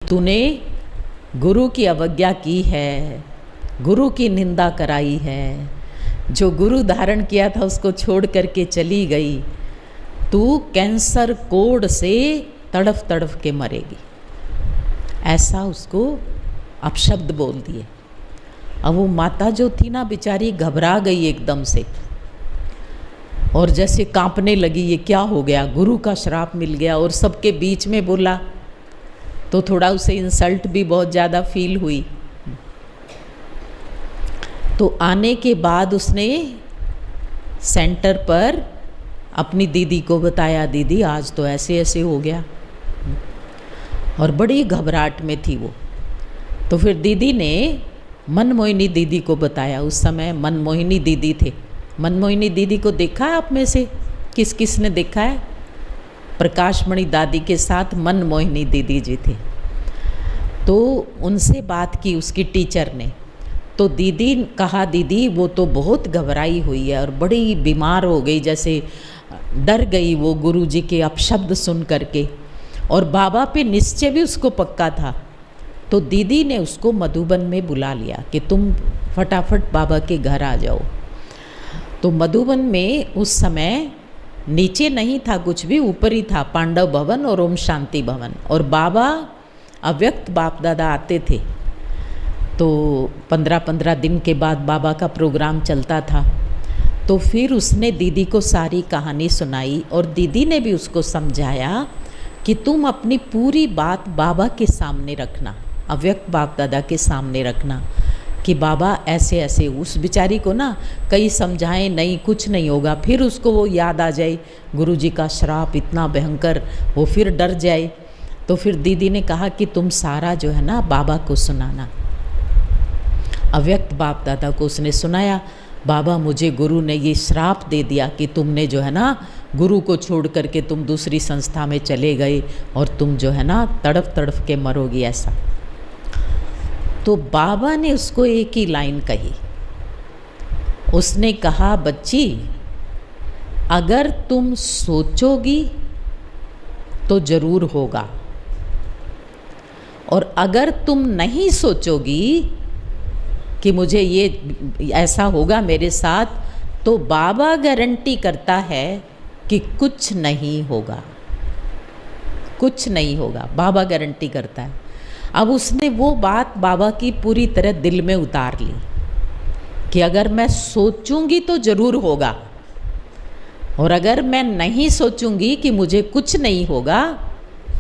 तूने गुरु की अवज्ञा की है, गुरु की निंदा कराई है, जो गुरु धारण किया था उसको छोड़ करके चली गई, तू कैंसर कोढ़ से तड़फ तड़फ के मरेगी। ऐसा उसको अपशब्द बोल दिए। अब वो माता जो थी ना बेचारी घबरा गई एकदम से और जैसे कांपने लगी, ये क्या हो गया, गुरु का श्राप मिल गया और सबके बीच में बोला, तो थोड़ा उसे इंसल्ट भी बहुत ज़्यादा फील हुई। तो आने के बाद उसने सेंटर पर अपनी दीदी को बताया, दीदी आज तो ऐसे ऐसे हो गया, और बड़ी घबराहट में थी वो। तो फिर दीदी ने मनमोहिनी दीदी को बताया। उस समय मनमोहिनी दीदी थे। मनमोहिनी दीदी को देखा है आप में से किस किस ने देखा है? प्रकाशमणि दादी के साथ मनमोहिनी दीदी जी थे। तो उनसे बात की उसकी टीचर ने। तो दीदी कहा, दीदी वो तो बहुत घबराई हुई है और बड़ी बीमार हो गई, जैसे डर गई वो गुरुजी के अपशब्द सुन करके, और बाबा पे निश्चय भी उसको पक्का था। तो दीदी ने उसको मधुबन में बुला लिया कि तुम फटाफट बाबा के घर आ जाओ। तो मधुबन में उस समय नीचे नहीं था कुछ भी, ऊपर ही था पांडव भवन और ओम शांति भवन, और बाबा अव्यक्त बाप दादा आते थे। तो 15-15 दिन के बाद बाबा का प्रोग्राम चलता था। तो फिर उसने दीदी को सारी कहानी सुनाई और दीदी ने भी उसको समझाया कि तुम अपनी पूरी बात बाबा के सामने रखना, अव्यक्त बाप दादा के सामने रखना कि बाबा ऐसे ऐसे। उस बेचारी को ना कई समझाएं, नहीं कुछ नहीं होगा, फिर उसको वो याद आ जाए गुरुजी का श्राप इतना भयंकर, वो फिर डर जाए। तो फिर दीदी ने कहा कि तुम सारा जो है ना बाबा को सुनाना। अव्यक्त बाप दादा को उसने सुनाया, बाबा मुझे गुरु ने ये श्राप दे दिया कि तुमने जो है ना गुरु को छोड़ करके तुम दूसरी संस्था में चले गए और तुम जो है ना तड़फ तड़फ के मरोगी ऐसा। तो बाबा ने उसको एक ही लाइन कही। उसने कहा, बच्ची अगर तुम सोचोगी तो जरूर होगा, और अगर तुम नहीं सोचोगी कि मुझे ये ऐसा होगा मेरे साथ, तो बाबा गारंटी करता है कि कुछ नहीं होगा, कुछ नहीं होगा, बाबा गारंटी करता है। अब उसने वो बात बाबा की पूरी तरह दिल में उतार ली कि अगर मैं सोचूंगी तो ज़रूर होगा, और अगर मैं नहीं सोचूंगी कि मुझे कुछ नहीं होगा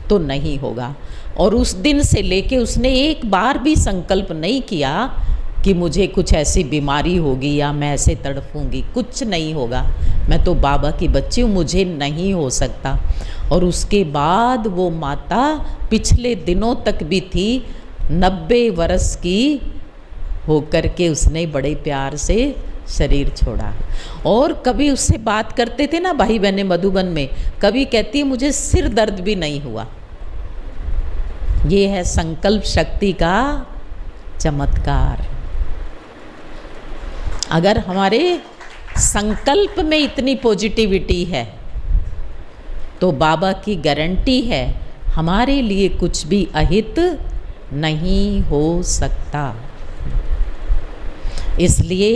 तो नहीं होगा। और उस दिन से लेके उसने एक बार भी संकल्प नहीं किया कि मुझे कुछ ऐसी बीमारी होगी या मैं ऐसे तड़पूंगी, कुछ नहीं होगा, मैं तो बाबा की बच्ची हूँ, मुझे नहीं हो सकता। और उसके बाद वो माता पिछले दिनों तक भी थी, 90 वर्ष की होकर के उसने बड़े प्यार से शरीर छोड़ा। और कभी उससे बात करते थे ना भाई बहने मधुबन में, कभी कहती है मुझे सिर दर्द भी नहीं हुआ। ये है संकल्प शक्ति का चमत्कार। अगर हमारे संकल्प में इतनी पॉजिटिविटी है तो बाबा की गारंटी है हमारे लिए कुछ भी अहित नहीं हो सकता। इसलिए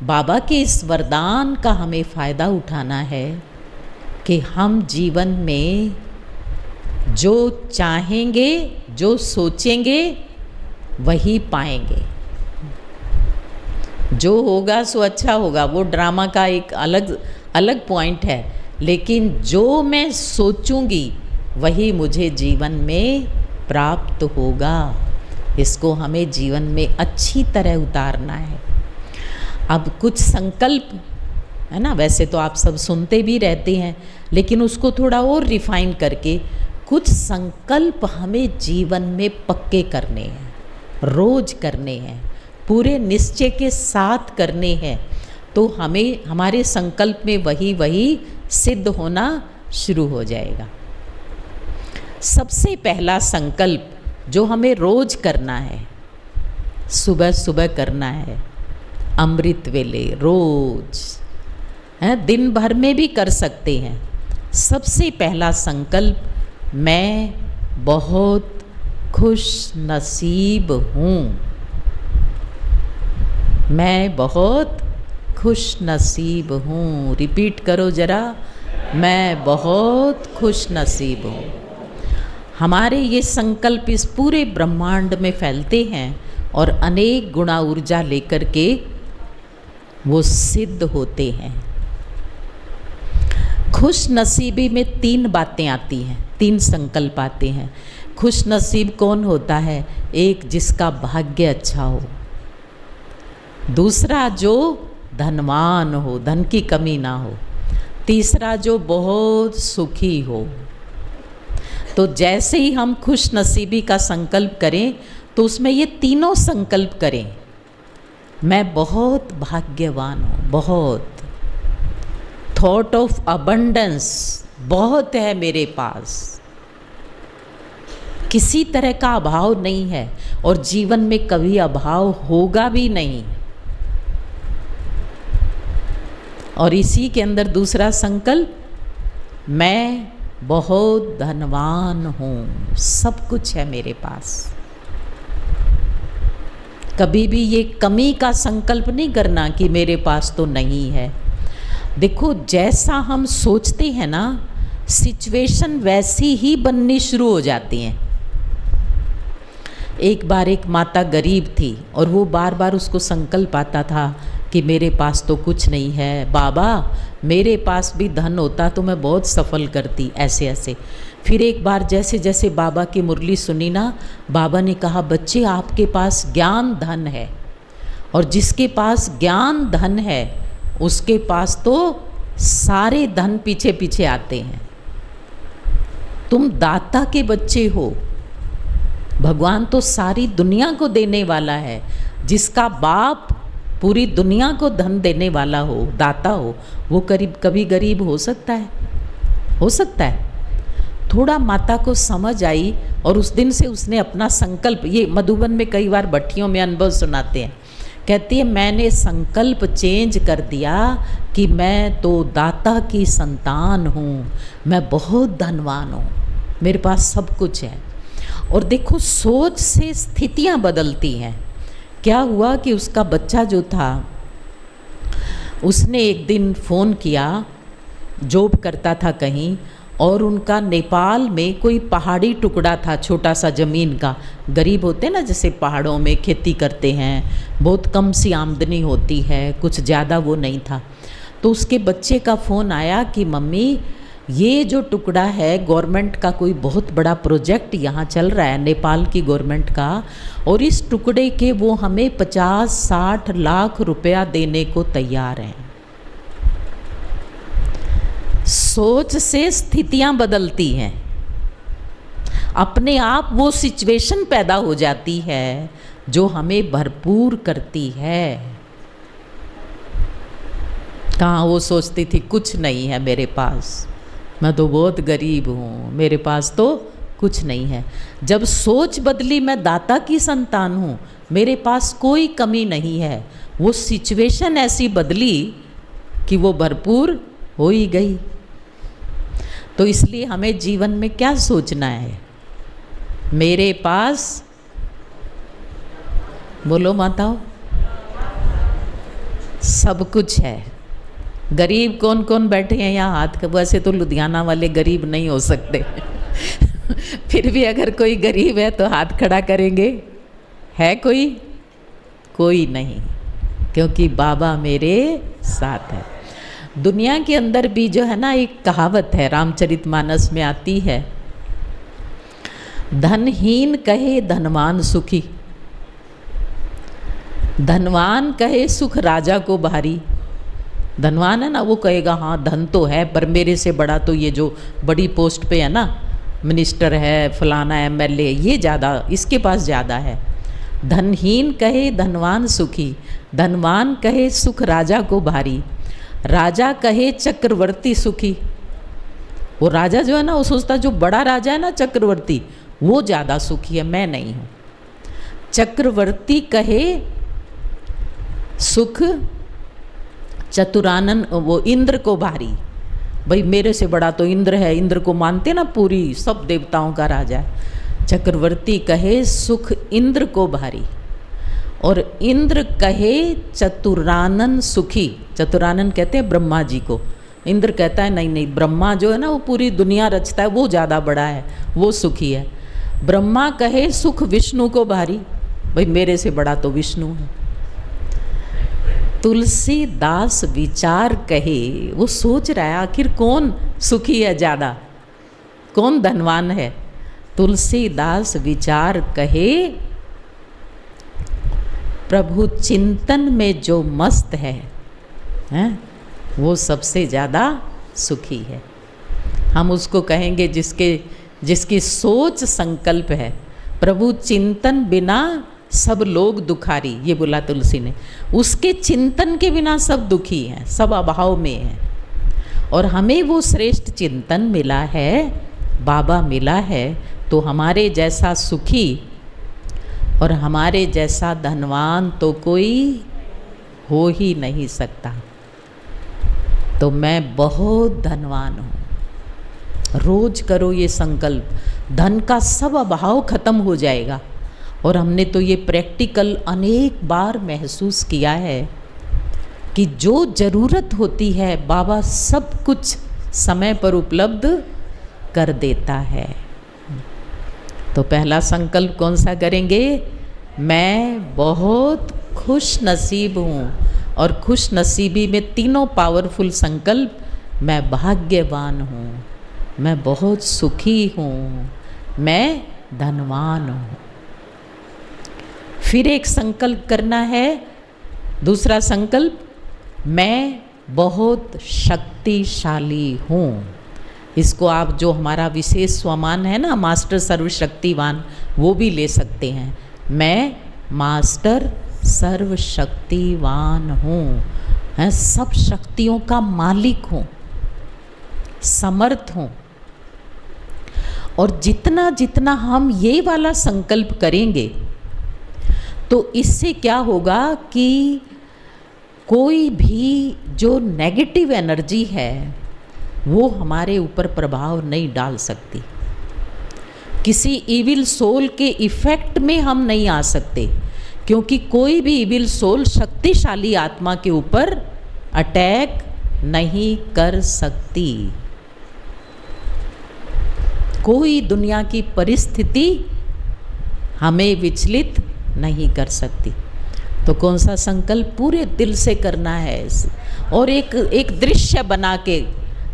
बाबा के इस वरदान का हमें फ़ायदा उठाना है कि हम जीवन में जो चाहेंगे, जो सोचेंगे वही पाएंगे। जो होगा सो अच्छा होगा, वो ड्रामा का एक अलग पॉइंट है, लेकिन जो मैं सोचूंगी वही मुझे जीवन में प्राप्त होगा। इसको हमें जीवन में अच्छी तरह उतारना है। अब कुछ संकल्प है ना, वैसे तो आप सब सुनते भी रहते हैं, लेकिन उसको थोड़ा और रिफाइन करके कुछ संकल्प हमें जीवन में पक्के करने हैं, रोज करने हैं, पूरे निश्चय के साथ करने हैं। तो हमें हमारे संकल्प में वही सिद्ध होना शुरू हो जाएगा। सबसे पहला संकल्प जो हमें रोज करना है, सुबह सुबह करना है, अमृत वेले रोज है, दिन भर में भी कर सकते हैं। सबसे पहला संकल्प, मैं बहुत खुश नसीब हूँ, मैं बहुत खुश नसीब हूँ। रिपीट करो जरा, मैं बहुत खुश नसीब हूँ। हमारे ये संकल्प इस पूरे ब्रह्मांड में फैलते हैं और अनेक गुणा ऊर्जा लेकर के वो सिद्ध होते हैं। खुश नसीबी में 3 बातें आती हैं, 3 संकल्प आते हैं। खुश नसीब कौन होता है? एक, जिसका भाग्य अच्छा हो। दूसरा, जो धनवान हो, धन की कमी ना हो। तीसरा, जो बहुत सुखी हो। तो जैसे ही हम खुश नसीबी का संकल्प करें तो उसमें ये तीनों संकल्प करें। मैं बहुत भाग्यवान हूँ, बहुत। थॉट ऑफ अबंडेंस, बहुत है मेरे पास, किसी तरह का अभाव नहीं है और जीवन में कभी अभाव होगा भी नहीं। और इसी के अंदर दूसरा संकल्प, मैं बहुत धनवान हूँ, सब कुछ है मेरे पास। कभी भी ये कमी का संकल्प नहीं करना कि मेरे पास तो नहीं है। देखो, जैसा हम सोचते हैं ना, सिचुएशन वैसी ही बननी शुरू हो जाती हैं। एक बार एक माता गरीब थी और वो बार बार उसको संकल्प आता था कि मेरे पास तो कुछ नहीं है, बाबा मेरे पास भी धन होता तो मैं बहुत सफल करती, ऐसे ऐसे। फिर एक बार जैसे जैसे बाबा की मुरली सुनी ना, बाबा ने कहा, बच्चे आपके पास ज्ञान धन है और जिसके पास ज्ञान धन है उसके पास तो सारे धन पीछे पीछे आते हैं। तुम दाता के बच्चे हो, भगवान तो सारी दुनिया को देने वाला है। जिसका बाप पूरी दुनिया को धन देने वाला हो, दाता हो, वो कभी गरीब हो सकता है? हो सकता है? थोड़ा माता को समझ आई और उस दिन से उसने अपना संकल्प, ये मधुबन में कई बार भट्टियों में अनुभव सुनाते हैं, कहती है मैंने संकल्प चेंज कर दिया कि मैं तो दाता की संतान हूँ, मैं बहुत धनवान हूँ, मेरे पास सब कुछ है। और देखो, सोच से स्थितियाँ बदलती हैं। क्या हुआ कि उसका बच्चा जो था, उसने एक दिन फ़ोन किया, जॉब करता था कहीं, और उनका नेपाल में कोई पहाड़ी टुकड़ा था, छोटा सा ज़मीन का। गरीब होते ना, जैसे पहाड़ों में खेती करते हैं, बहुत कम सी आमदनी होती है, कुछ ज़्यादा वो नहीं था। तो उसके बच्चे का फ़ोन आया कि मम्मी, ये जो टुकड़ा है, गवर्नमेंट का कोई बहुत बड़ा प्रोजेक्ट यहाँ चल रहा है, नेपाल की गवर्नमेंट का, और इस टुकड़े के वो हमें 50-60 लाख रुपया देने को तैयार हैं। सोच से स्थितियाँ बदलती हैं, अपने आप वो सिचुएशन पैदा हो जाती है जो हमें भरपूर करती है। कहाँ वो सोचती थी कुछ नहीं है मेरे पास, मैं तो बहुत गरीब हूँ, मेरे पास तो कुछ नहीं है। जब सोच बदली, मैं दाता की संतान हूँ, मेरे पास कोई कमी नहीं है, वो सिचुएशन ऐसी बदली कि वो भरपूर हो ही गई। तो इसलिए हमें जीवन में क्या सोचना है? मेरे पास, बोलो माताओ, सब कुछ है। गरीब कौन कौन बैठे हैं यहाँ? हाथ, वैसे तो लुधियाना वाले गरीब नहीं हो सकते फिर भी अगर कोई गरीब है तो हाथ खड़ा करेंगे। है कोई? कोई नहीं, क्योंकि बाबा मेरे साथ है। दुनिया के अंदर भी जो है ना, एक कहावत है, रामचरितमानस में आती है, धनहीन कहे धनवान सुखी, धनवान कहे सुख राजा को भारी। धनवान है ना, वो कहेगा हाँ धन तो है, पर मेरे से बड़ा तो ये जो बड़ी पोस्ट पे है ना, मिनिस्टर है, फलाना एमएलए, ये ज़्यादा, इसके पास ज़्यादा है। धनहीन कहे धनवान सुखी, धनवान कहे सुख राजा को भारी, राजा कहे चक्रवर्ती सुखी। वो राजा जो है ना, वो सोचता जो बड़ा राजा है ना, चक्रवर्ती, वो ज़्यादा सुखी है, मैं नहीं हूँ। चक्रवर्ती कहे सुख चतुरानन, वो इंद्र को भारी। भाई मेरे से बड़ा तो इंद्र है, इंद्र को मानते ना, पूरी सब देवताओं का राजा है। चक्रवर्ती कहे सुख इंद्र को भारी, और इंद्र कहे चतुरानन सुखी। चतुरानन कहते हैं ब्रह्मा जी को, इंद्र कहता है नहीं नहीं, ब्रह्मा जो है ना वो पूरी दुनिया रचता है, वो ज़्यादा बड़ा है, वो सुखी है। ब्रह्मा कहे सुख विष्णु को भारी, भाई मेरे से बड़ा तो विष्णु है। तुलसीदास विचार कहे, वो सोच रहा है आखिर कौन सुखी है ज़्यादा, कौन धनवान है। तुलसीदास विचार कहे, प्रभु चिंतन में जो मस्त है वो सबसे ज़्यादा सुखी है। हम उसको कहेंगे जिसकी सोच संकल्प है। प्रभु चिंतन बिना सब लोग दुखारी, ये बोला तुलसी ने। उसके चिंतन के बिना सब दुखी हैं, सब अभाव में हैं। और हमें वो श्रेष्ठ चिंतन मिला है, बाबा मिला है, तो हमारे जैसा सुखी और हमारे जैसा धनवान तो कोई हो ही नहीं सकता। तो मैं बहुत धनवान हूँ। रोज करो ये संकल्प, धन का सब अभाव खत्म हो जाएगा। और हमने तो ये प्रैक्टिकल अनेक बार महसूस किया है कि जो ज़रूरत होती है बाबा सब कुछ समय पर उपलब्ध कर देता है। तो पहला संकल्प कौन सा करेंगे? मैं बहुत खुश नसीब हूँ। और खुश नसीबी में तीनों पावरफुल संकल्प, मैं भाग्यवान हूँ, मैं बहुत सुखी हूँ, मैं धनवान हूँ। फिर एक संकल्प करना है, दूसरा संकल्प, मैं बहुत शक्तिशाली हूँ। इसको आप जो हमारा विशेष स्वमान है ना, मास्टर सर्वशक्तिवान, वो भी ले सकते हैं। मैं मास्टर सर्वशक्तिवान हूँ, सब शक्तियों का मालिक हूँ, समर्थ हूँ। और जितना जितना हम ये वाला संकल्प करेंगे तो इससे क्या होगा कि कोई भी जो नेगेटिव एनर्जी है वो हमारे ऊपर प्रभाव नहीं डाल सकती। किसी इविल सोल के इफ़ेक्ट में हम नहीं आ सकते, क्योंकि कोई भी इविल सोल शक्तिशाली आत्मा के ऊपर अटैक नहीं कर सकती। कोई दुनिया की परिस्थिति हमें विचलित नहीं कर सकती। तो कौन सा संकल्प पूरे दिल से करना है, और एक दृश्य बना के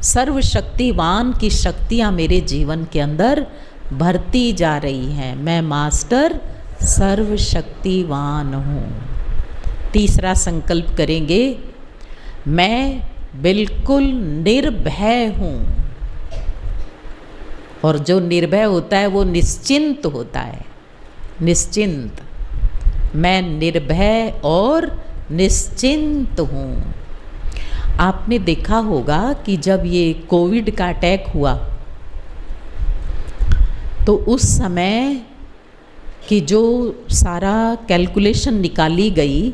सर्वशक्तिवान की शक्तियाँ मेरे जीवन के अंदर भरती जा रही हैं। मैं मास्टर सर्वशक्तिवान हूँ। तीसरा संकल्प करेंगे, मैं बिल्कुल निर्भय हूँ। और जो निर्भय होता है वो निश्चिंत होता है, निश्चिंत। मैं निर्भय और निश्चिंत हूँ। आपने देखा होगा कि जब ये कोविड का अटैक हुआ तो उस समय की जो सारा कैलकुलेशन निकाली गई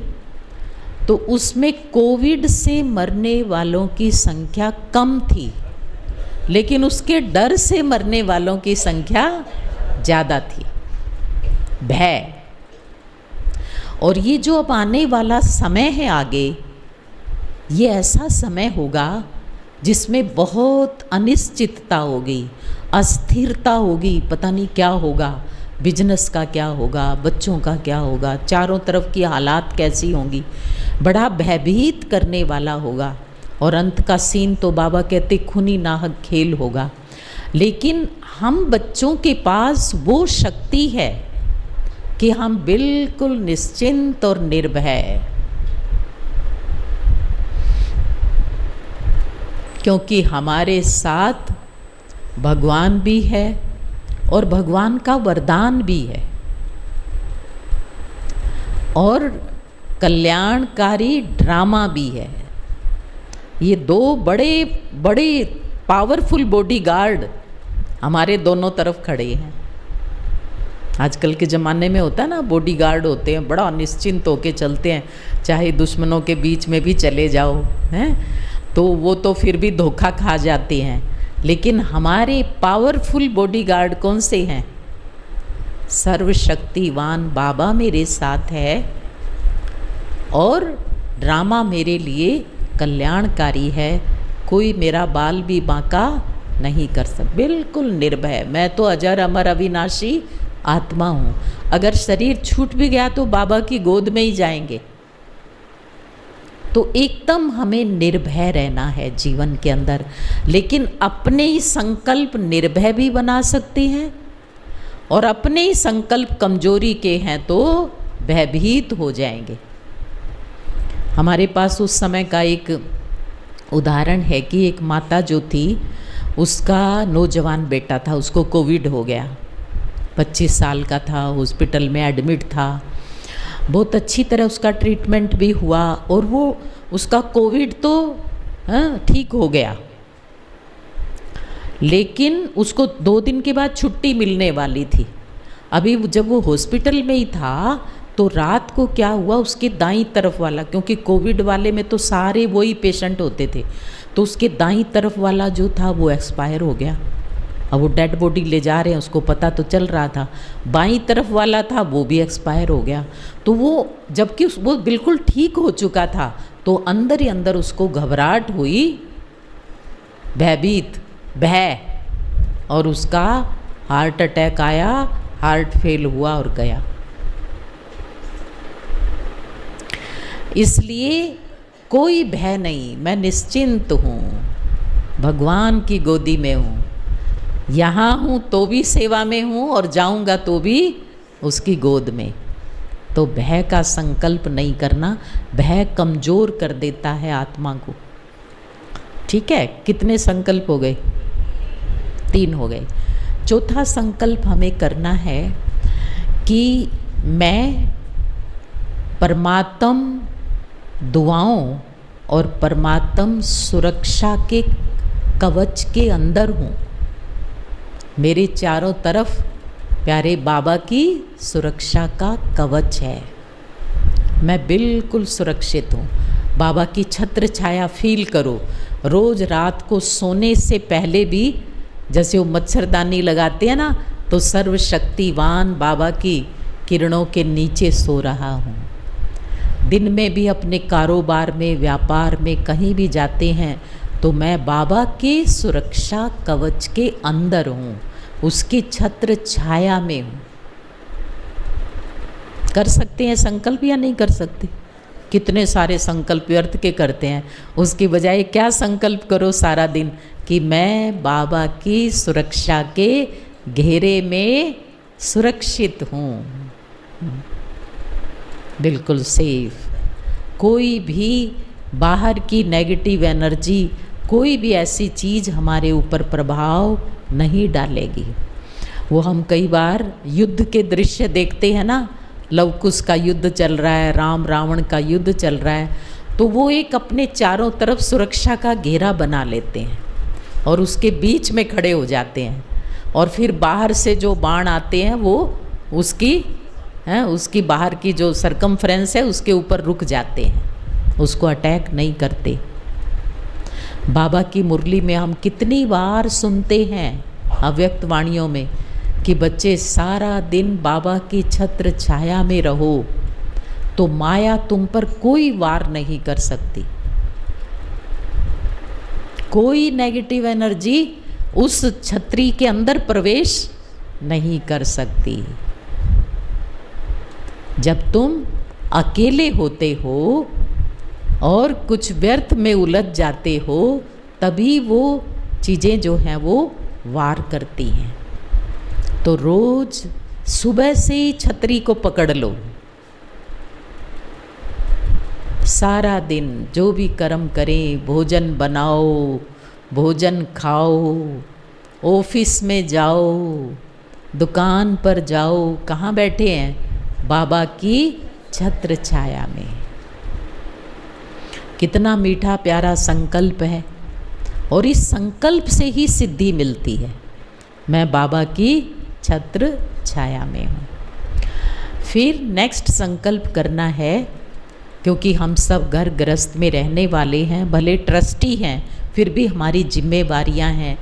तो उसमें कोविड से मरने वालों की संख्या कम थी, लेकिन उसके डर से मरने वालों की संख्या ज़्यादा थी। भय। और ये जो अब आने वाला समय है आगे, ये ऐसा समय होगा जिसमें बहुत अनिश्चितता होगी, अस्थिरता होगी, पता नहीं क्या होगा, बिजनेस का क्या होगा, बच्चों का क्या होगा, चारों तरफ की हालात कैसी होंगी, बड़ा भयभीत करने वाला होगा। और अंत का सीन तो बाबा कहते खूनी नाहक खेल होगा। लेकिन हम बच्चों के पास वो शक्ति है कि हम बिल्कुल निश्चिंत और निर्भय, क्योंकि हमारे साथ भगवान भी है और भगवान का वरदान भी है, और कल्याणकारी ड्रामा भी है। ये दो बड़े बड़े पावरफुल बॉडीगार्ड हमारे दोनों तरफ खड़े हैं। आजकल के ज़माने में होता है ना, बॉडीगार्ड होते हैं, बड़ा निश्चिंत होके चलते हैं, चाहे दुश्मनों के बीच में भी चले जाओ, हैं तो वो तो फिर भी धोखा खा जाते हैं। लेकिन हमारे पावरफुल बॉडीगार्ड कौन से हैं? सर्वशक्तिवान बाबा मेरे साथ है और ड्रामा मेरे लिए कल्याणकारी है, कोई मेरा बाल भी बांका नहीं कर सकता। बिल्कुल निर्भय, मैं तो अजर अमर अविनाशी आत्मा हूँ। अगर शरीर छूट भी गया तो बाबा की गोद में ही जाएंगे। तो एकदम हमें निर्भय रहना है जीवन के अंदर, लेकिन अपने ही संकल्प निर्भय भी बना सकते हैं और अपने ही संकल्प कमजोरी के हैं तो भयभीत हो जाएंगे। हमारे पास उस समय का एक उदाहरण है कि एक माता जो थी, उसका नौजवान बेटा था, उसको कोविड हो गया, 25 साल का था, हॉस्पिटल में एडमिट था। बहुत अच्छी तरह उसका ट्रीटमेंट भी हुआ और वो उसका कोविड तो ठीक हो गया, लेकिन उसको 2 दिन के बाद छुट्टी मिलने वाली थी। अभी जब वो हॉस्पिटल में ही था तो रात को क्या हुआ, उसके दाईं तरफ वाला, क्योंकि कोविड वाले में तो सारे वही पेशेंट होते थे, तो उसके दाईं तरफ वाला जो था वो एक्सपायर हो गया। अब वो डेड बॉडी ले जा रहे हैं, उसको पता तो चल रहा था। बाईं तरफ वाला था वो भी एक्सपायर हो गया। तो वो जबकि वो बिल्कुल ठीक हो चुका था, तो अंदर ही अंदर उसको घबराहट हुई, भयभीत, भय, और उसका हार्ट अटैक आया, हार्ट फेल हुआ और गया। इसलिए कोई भय नहीं, मैं निश्चिंत हूँ, भगवान की गोदी में हूँ, यहाँ हूँ तो भी सेवा में हूँ और जाऊँगा तो भी उसकी गोद में। तो भय का संकल्प नहीं करना, भय कमज़ोर कर देता है आत्मा को। ठीक है, कितने संकल्प हो गए? 3 हो गए। चौथा संकल्प हमें करना है कि मैं परमात्म दुआओं और परमात्म सुरक्षा के कवच के अंदर हूँ। मेरे चारों तरफ प्यारे बाबा की सुरक्षा का कवच है, मैं बिल्कुल सुरक्षित हूँ। बाबा की छत्र छाया फील करो। रोज़ रात को सोने से पहले भी जैसे वो मच्छरदानी लगाते हैं ना, तो सर्वशक्तिवान बाबा की किरणों के नीचे सो रहा हूँ। दिन में भी अपने कारोबार में, व्यापार में, कहीं भी जाते हैं तो मैं बाबा के सुरक्षा कवच के अंदर हूँ, उसकी छत्र छाया में हूँ। कर सकते हैं संकल्प या नहीं कर सकते? कितने सारे संकल्प व्यर्थ के करते हैं। उसकी बजाय क्या संकल्प करो सारा दिन कि मैं बाबा की सुरक्षा के घेरे में सुरक्षित हूँ, बिल्कुल सेफ। कोई भी बाहर की नेगेटिव एनर्जी, कोई भी ऐसी चीज़ हमारे ऊपर प्रभाव नहीं डालेगी। वो हम कई बार युद्ध के दृश्य देखते हैं ना, लव कुश का युद्ध चल रहा है, राम रावण का युद्ध चल रहा है, तो वो एक अपने चारों तरफ सुरक्षा का घेरा बना लेते हैं और उसके बीच में खड़े हो जाते हैं, और फिर बाहर से जो बाण आते हैं वो उसकी बाहर की जो सरकमफ्रेंस है उसके ऊपर रुक जाते हैं, उसको अटैक नहीं करते। बाबा की मुरली में हम कितनी बार सुनते हैं अव्यक्त वाणियों में कि बच्चे सारा दिन बाबा की छत्र छाया में रहो तो माया तुम पर कोई वार नहीं कर सकती। कोई नेगेटिव एनर्जी उस छतरी के अंदर प्रवेश नहीं कर सकती। जब तुम अकेले होते हो और कुछ व्यर्थ में उलझ जाते हो, तभी वो चीज़ें जो हैं वो वार करती हैं। तो रोज सुबह से ही छतरी को पकड़ लो। सारा दिन जो भी कर्म करें, भोजन बनाओ, भोजन खाओ, ऑफिस में जाओ, दुकान पर जाओ, कहाँ बैठे हैं? बाबा की छत्र छाया में। कितना मीठा प्यारा संकल्प है, और इस संकल्प से ही सिद्धि मिलती है। मैं बाबा की छत्र छाया में हूँ। फिर नेक्स्ट संकल्प करना है, क्योंकि हम सब घर गृहस्थ में रहने वाले हैं, भले ट्रस्टी हैं फिर भी हमारी जिम्मेवारियां हैं।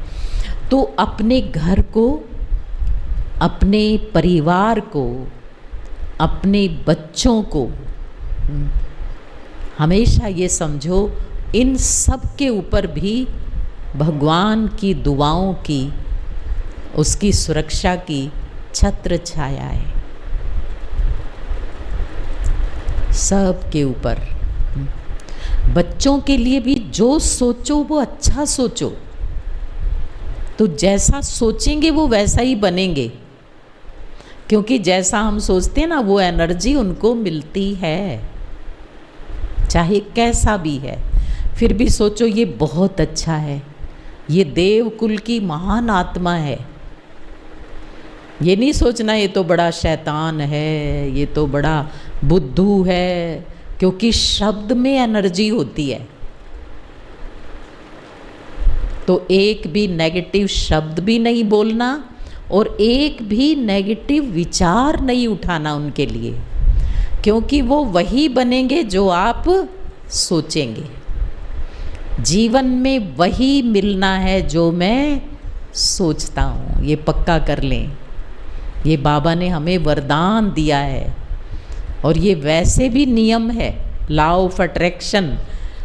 तो अपने घर को अपने परिवार को, अपने बच्चों को, हमेशा ये समझो इन सब के ऊपर भी भगवान की दुआओं की, उसकी सुरक्षा की छत्र छाया है, सब के ऊपर। बच्चों के लिए भी जो सोचो वो अच्छा सोचो, तो जैसा सोचेंगे वो वैसा ही बनेंगे, क्योंकि जैसा हम सोचते हैं ना वो एनर्जी उनको मिलती है, चाहे कैसा भी है। फिर भी सोचो ये बहुत अच्छा है, ये देवकुल की महान आत्मा है। ये नहीं सोचना ये तो बड़ा शैतान है, ये तो बड़ा बुद्धू है, क्योंकि शब्द में एनर्जी होती है। तो एक भी नेगेटिव शब्द भी नहीं बोलना और एक भी नेगेटिव विचार नहीं उठाना उनके लिए, क्योंकि वो वही बनेंगे जो आप सोचेंगे। जीवन में वही मिलना है जो मैं सोचता हूँ, ये पक्का कर लें। ये बाबा ने हमें वरदान दिया है और ये वैसे भी नियम है, लॉ ऑफ अट्रैक्शन।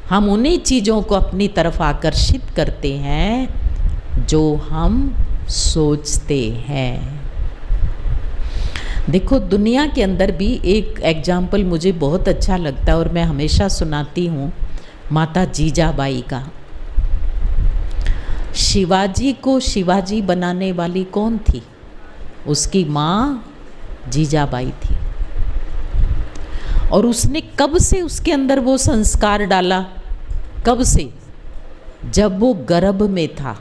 हम उन्हीं चीज़ों को अपनी तरफ आकर्षित करते हैं जो हम सोचते हैं। देखो दुनिया के अंदर भी एक एग्जाम्पल मुझे बहुत अच्छा लगता है और मैं हमेशा सुनाती हूँ, माता जीजाबाई का। शिवाजी को शिवाजी बनाने वाली कौन थी? उसकी माँ जीजाबाई थी। और उसने कब से उसके अंदर वो संस्कार डाला? कब से? जब वो गर्भ में था,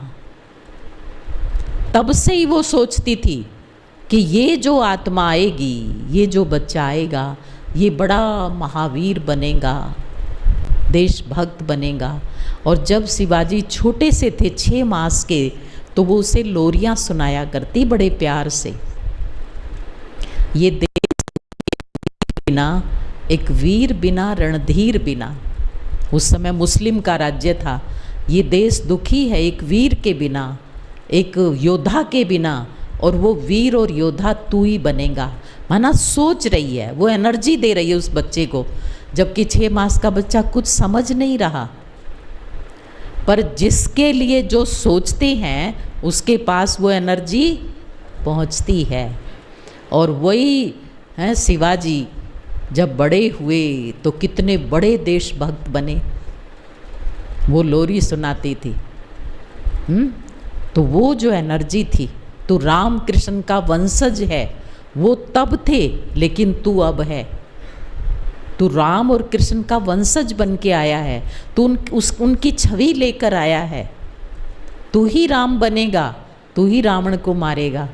तब से ही वो सोचती थी कि ये जो आत्मा आएगी, ये जो बच्चा आएगा, ये बड़ा महावीर बनेगा, देशभक्त बनेगा। और जब शिवाजी छोटे से थे 6 मास के, तो वो उसे लोरियां सुनाया करती बड़े प्यार से। ये देश बिना, एक वीर बिना, रणधीर बिना। उस समय मुस्लिम का राज्य था। ये देश दुखी है एक वीर के बिना, एक योद्धा के बिना, और वो वीर और योद्धा तू ही बनेगा। माना सोच रही है, वो एनर्जी दे रही है उस बच्चे को, जबकि 6 मास का बच्चा कुछ समझ नहीं रहा। पर जिसके लिए जो सोचते हैं उसके पास वो एनर्जी पहुंचती है। और वही है शिवाजी जब बड़े हुए तो कितने बड़े देशभक्त बने। वो लोरी सुनाती थी। तो वो जो एनर्जी थी, तू राम कृष्ण का वंशज है, वो तब थे लेकिन तू अब है। तू राम और कृष्ण का वंशज बन के आया है, तू उनकी छवि लेकर आया है। तू ही राम बनेगा, तू ही रावण को मारेगा,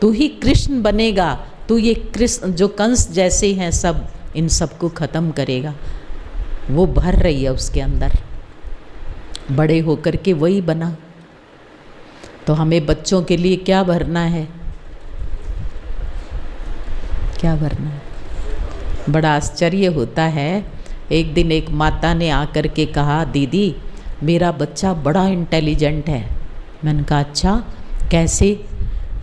तू ही कृष्ण बनेगा, तू ये कृष्ण जो कंस जैसे हैं सब, इन सबको ख़त्म करेगा। वो भर रही है उसके अंदर, बड़े होकर के वही बना। तो हमें बच्चों के लिए क्या भरना है? क्या भरना है? बड़ा आश्चर्य होता है। एक दिन एक माता ने आकर के कहा, दीदी मेरा बच्चा बड़ा इंटेलिजेंट है। मैंने कहा अच्छा, कैसे?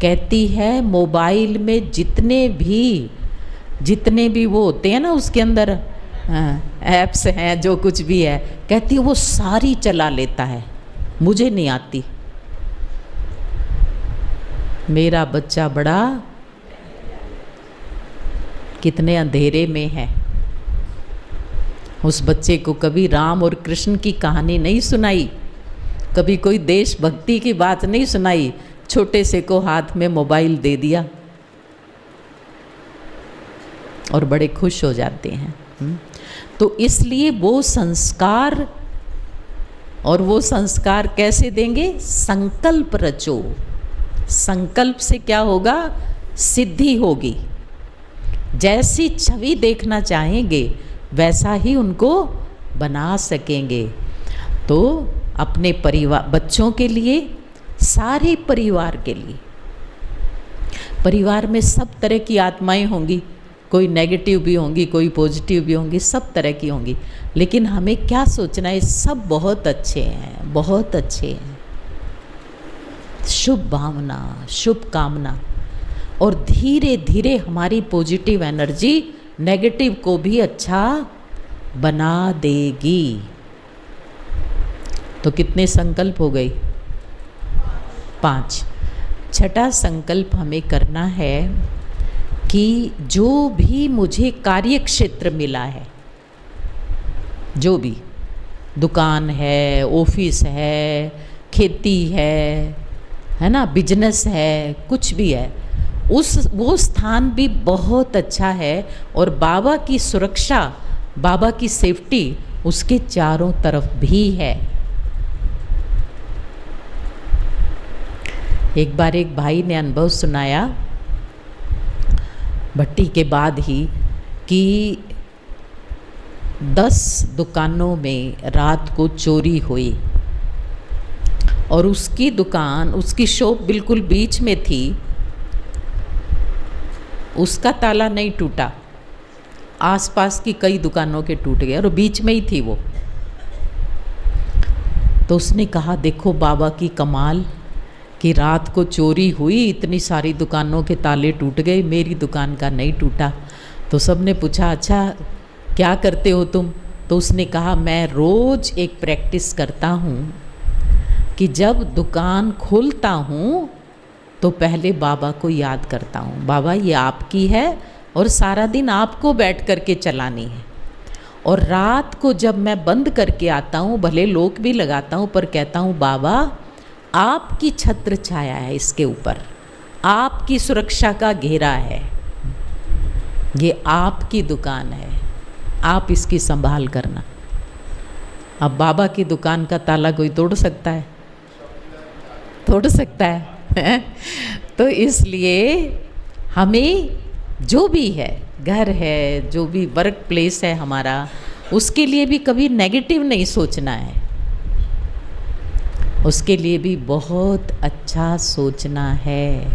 कहती है मोबाइल में जितने भी वो होते हैं ना, उसके अंदर ऐप्स हैं, जो कुछ भी है, कहती है वो सारी चला लेता है, मुझे नहीं आती। मेरा बच्चा बड़ा कितने अंधेरे में है। उस बच्चे को कभी राम और कृष्ण की कहानी नहीं सुनाई, कभी कोई देशभक्ति की बात नहीं सुनाई, छोटे से को हाथ में मोबाइल दे दिया और बड़े खुश हो जाते हैं। तो इसलिए वो संस्कार, और वो संस्कार कैसे देंगे? संकल्प रचो। संकल्प से क्या होगा? सिद्धि होगी। जैसी छवि देखना चाहेंगे वैसा ही उनको बना सकेंगे। तो अपने परिवार, बच्चों के लिए, सारे परिवार के लिए। परिवार में सब तरह की आत्माएं होंगी, कोई नेगेटिव भी होंगी, कोई पॉजिटिव भी होंगी, सब तरह की होंगी। लेकिन हमें क्या सोचना है? सब बहुत अच्छे हैं, बहुत अच्छे हैं। शुभ भावना, शुभ कामना, और धीरे धीरे हमारी पॉजिटिव एनर्जी नेगेटिव को भी अच्छा बना देगी। तो कितने संकल्प हो गए? 5। छठा संकल्प हमें करना है कि जो भी मुझे कार्य क्षेत्र मिला है, जो भी दुकान है, ऑफिस है, खेती है ना, बिजनेस है, कुछ भी है, वो स्थान भी बहुत अच्छा है और बाबा की सुरक्षा, बाबा की सेफ्टी उसके चारों तरफ भी है। एक बार एक भाई ने अनुभव सुनाया भट्टी के बाद ही कि 10 दुकानों में रात को चोरी हुई और उसकी दुकान, उसकी शॉप बिल्कुल बीच में थी, उसका ताला नहीं टूटा, आसपास की कई दुकानों के टूट गए और बीच में ही थी वो। तो उसने कहा देखो बाबा की कमाल कि रात को चोरी हुई, इतनी सारी दुकानों के ताले टूट गए, मेरी दुकान का नहीं टूटा। तो सबने पूछा अच्छा क्या करते हो तुम? तो उसने कहा मैं रोज़ एक प्रैक्टिस करता हूँ कि जब दुकान खोलता हूँ तो पहले बाबा को याद करता हूँ, बाबा ये आपकी है और सारा दिन आपको बैठ करके चलानी है। और रात को जब मैं बंद करके आता हूँ, भले लॉक भी लगाता हूँ, पर कहता हूँ बाबा आपकी छत्र छाया है इसके ऊपर, आपकी सुरक्षा का घेरा है, ये आपकी दुकान है, आप इसकी संभाल करना। अब बाबा की दुकान का ताला कोई तोड़ सकता है? तोड़ सकता है? तो इसलिए हमें जो भी है, घर है, जो भी वर्क प्लेस है हमारा, उसके लिए भी कभी नेगेटिव नहीं सोचना है, उसके लिए भी बहुत अच्छा सोचना है।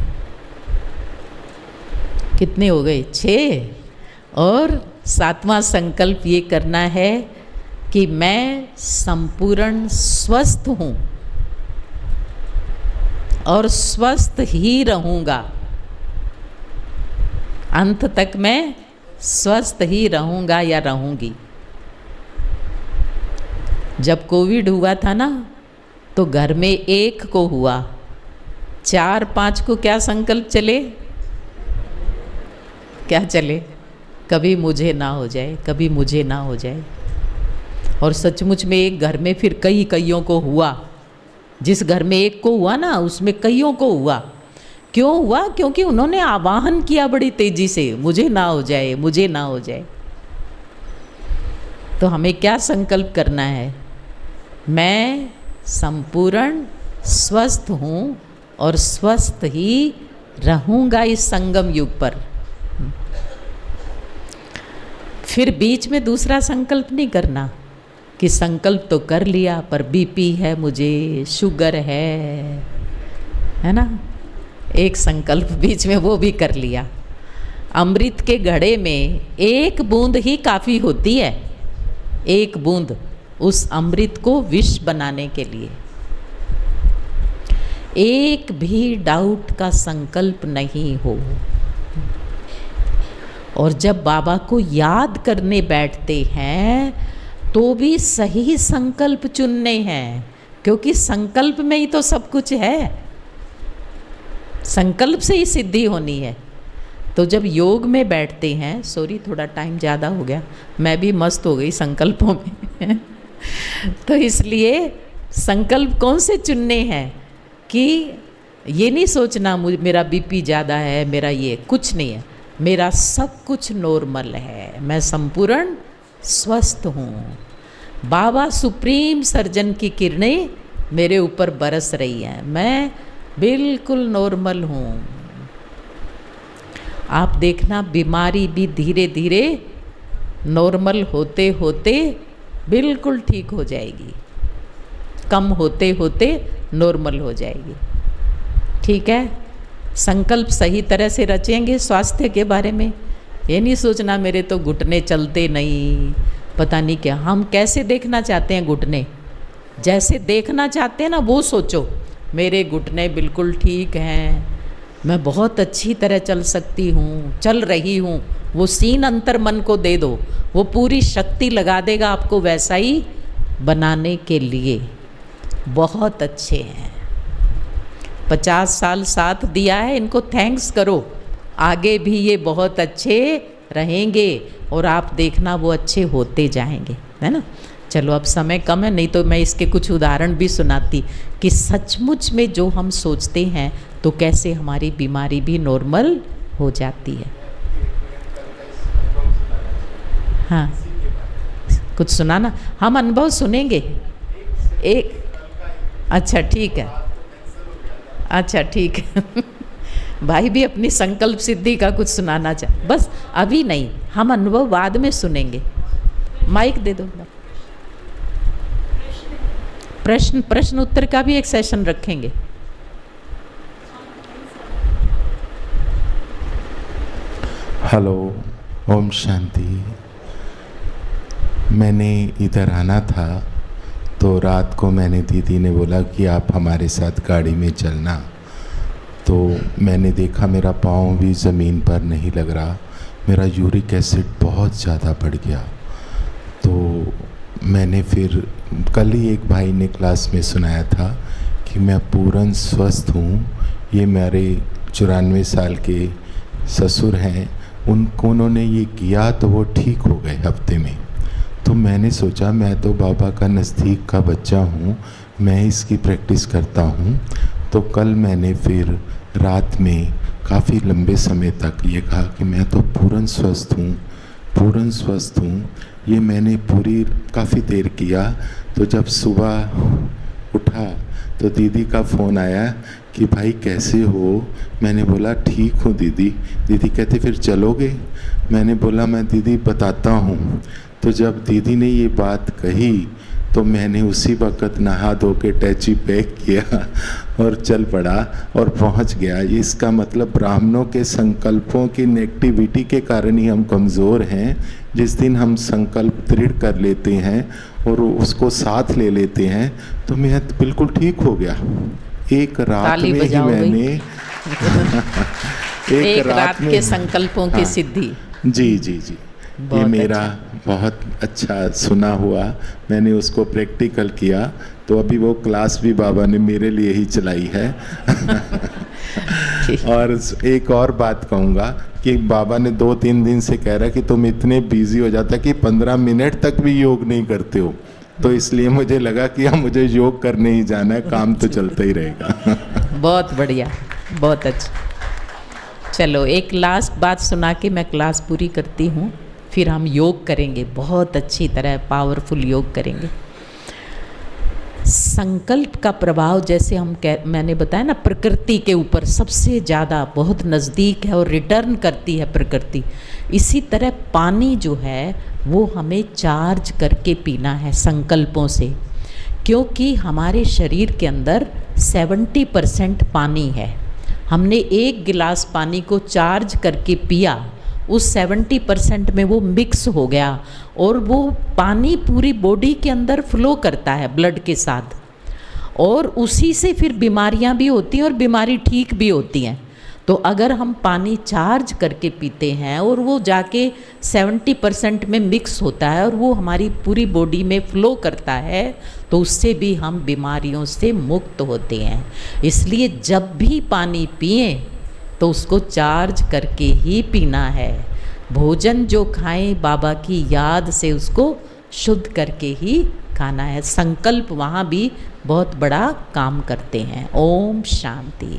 कितने हो गए? 6। और 7वां संकल्प ये करना है कि मैं संपूर्ण स्वस्थ हूँ और स्वस्थ ही रहूँगा, अंत तक मैं स्वस्थ ही रहूँगा या रहूँगी। जब कोविड हुआ था ना, तो घर में 1 को हुआ, 4-5 को क्या संकल्प चले? क्या चले? कभी मुझे ना हो जाए, कभी मुझे ना हो जाए। और सचमुच में एक घर में फिर कईयों को हुआ। जिस घर में 1 को हुआ ना, उसमें कईयों को हुआ। क्यों हुआ? क्योंकि उन्होंने आवाहन किया बड़ी तेजी से, मुझे ना हो जाए, मुझे ना हो जाए। तो हमें क्या संकल्प करना है? मैं संपूर्ण स्वस्थ हूँ और स्वस्थ ही रहूँगा इस संगम युग पर। फिर बीच में दूसरा संकल्प नहीं करना कि संकल्प तो कर लिया पर बीपी है, मुझे शुगर है ना। एक संकल्प बीच में वो भी कर लिया। अमृत के घड़े में 1 बूंद ही काफ़ी होती है, 1 बूंद उस अमृत को विष बनाने के लिए। एक भी डाउट का संकल्प नहीं हो। और जब बाबा को याद करने बैठते हैं तो भी सही संकल्प चुनने हैं, क्योंकि संकल्प में ही तो सब कुछ है, संकल्प से ही सिद्धि होनी है। तो जब योग में बैठते हैं, सॉरी थोड़ा टाइम ज़्यादा हो गया, मैं भी मस्त हो गई संकल्पों में तो इसलिए संकल्प कौन से चुनने हैं कि ये नहीं सोचना मेरा बीपी ज़्यादा है, मेरा ये कुछ नहीं है, मेरा सब कुछ नॉर्मल है, मैं संपूर्ण स्वस्थ हूँ। बाबा सुप्रीम सर्जन की किरणें मेरे ऊपर बरस रही हैं, मैं बिल्कुल नॉर्मल हूँ। आप देखना बीमारी भी धीरे धीरे नॉर्मल होते होते बिल्कुल ठीक हो जाएगी, कम होते होते नॉर्मल हो जाएगी। ठीक है, संकल्प सही तरह से रचेंगे स्वास्थ्य के बारे में। ये नहीं सोचना मेरे तो घुटने चलते नहीं, पता नहीं क्या। हम कैसे देखना चाहते हैं घुटने? जैसे देखना चाहते हैं ना वो सोचो, मेरे घुटने बिल्कुल ठीक हैं, मैं बहुत अच्छी तरह चल सकती हूँ, चल रही हूँ, वो सीन अंतर मन को दे दो, वो पूरी शक्ति लगा देगा आपको वैसा ही बनाने के लिए। बहुत अच्छे हैं, 50 साल साथ दिया है, इनको थैंक्स करो। आगे भी ये बहुत अच्छे रहेंगे और आप देखना वो अच्छे होते जाएंगे, है ना। चलो अब समय कम है, नहीं तो मैं इसके कुछ उदाहरण भी सुनाती कि सचमुच में जो हम सोचते हैं तो कैसे हमारी बीमारी भी नॉर्मल हो जाती है। हाँ, कुछ सुनाना, हम अनुभव सुनेंगे एक। अच्छा ठीक है, अच्छा ठीक है भाई भी अपनी संकल्प सिद्धि का कुछ सुनाना चाहे, बस अभी नहीं, हम अनुभव बाद में सुनेंगे। माइक दे दो। प्रश्न उत्तर का भी एक सेशन रखेंगे। हेलो, ओम शांति। मैंने इधर आना था तो रात को मैंने दीदी ने बोला कि आप हमारे साथ गाड़ी में चलना, तो मैंने देखा मेरा पाँव भी ज़मीन पर नहीं लग रहा, मेरा यूरिक एसिड बहुत ज़्यादा बढ़ गया। तो मैंने फिर कल ही एक भाई ने क्लास में सुनाया था कि मैं पूर्ण स्वस्थ हूँ। ये मेरे 94 साल के ससुर हैं, उन्होंने ये किया तो वो ठीक हो गए हफ्ते में। तो मैंने सोचा मैं तो बाबा का नज़दीक का बच्चा हूँ, मैं इसकी प्रैक्टिस करता हूँ। तो कल मैंने फिर रात में काफ़ी लंबे समय तक ये कहा कि मैं तो पूर्ण स्वस्थ हूँ, पूर्ण स्वस्थ हूँ। ये मैंने पूरी काफ़ी देर किया। तो जब सुबह उठा तो दीदी का फ़ोन आया कि भाई कैसे हो। मैंने बोला ठीक हूँ दीदी। दीदी कहते फिर चलोगे। मैंने बोला मैं दीदी बताता हूँ। तो जब दीदी ने ये बात कही तो मैंने उसी वक़्त नहा धो के टैची पैक किया और चल पड़ा और पहुंच गया। इसका मतलब ब्राह्मणों के संकल्पों की नेगेटिविटी के कारण ही हम कमज़ोर हैं। जिस दिन हम संकल्प दृढ़ कर लेते हैं और उसको साथ ले लेते हैं तो मैं बिल्कुल ठीक हो गया। एक रात में ही मैंने एक रात के संकल्पों की सिद्धि। जी जी जी, ये मेरा बहुत अच्छा सुना हुआ, मैंने उसको प्रैक्टिकल किया। तो अभी वो क्लास भी बाबा ने मेरे लिए ही चलाई है और एक और बात कहूँगा कि बाबा ने 2-3 दिन से कह रहा कि तुम इतने बिजी हो जाता कि 15 मिनट तक भी योग नहीं करते हो। तो इसलिए मुझे लगा कि अब मुझे योग करने ही जाना है, काम तो चलता ही रहेगा बहुत बढ़िया, बहुत अच्छा। चलो एक लास्ट बात सुना के मैं क्लास पूरी करती हूँ, फिर हम योग करेंगे, बहुत अच्छी तरह पावरफुल योग करेंगे। संकल्प का प्रभाव जैसे मैंने बताया ना, प्रकृति के ऊपर सबसे ज़्यादा बहुत नज़दीक है और रिटर्न करती है प्रकृति। इसी तरह पानी जो है वो हमें चार्ज करके पीना है संकल्पों से, क्योंकि हमारे शरीर के अंदर 70% पानी है। हमने 1 गिलास पानी को चार्ज करके पिया, उस 70% में वो मिक्स हो गया और वो पानी पूरी बॉडी के अंदर फ्लो करता है ब्लड के साथ, और उसी से फिर बीमारियां भी होती हैं और बीमारी ठीक भी होती हैं। तो अगर हम पानी चार्ज करके पीते हैं और वो जाके 70% में मिक्स होता है और वो हमारी पूरी बॉडी में फ्लो करता है, तो उससे भी हम बीमारियों से मुक्त होते हैं। इसलिए जब भी पानी पिएं तो उसको चार्ज करके ही पीना है। भोजन जो खाएं बाबा की याद से उसको शुद्ध करके ही खाना है। संकल्प वहाँ भी बहुत बड़ा काम करते हैं। ओम शांति।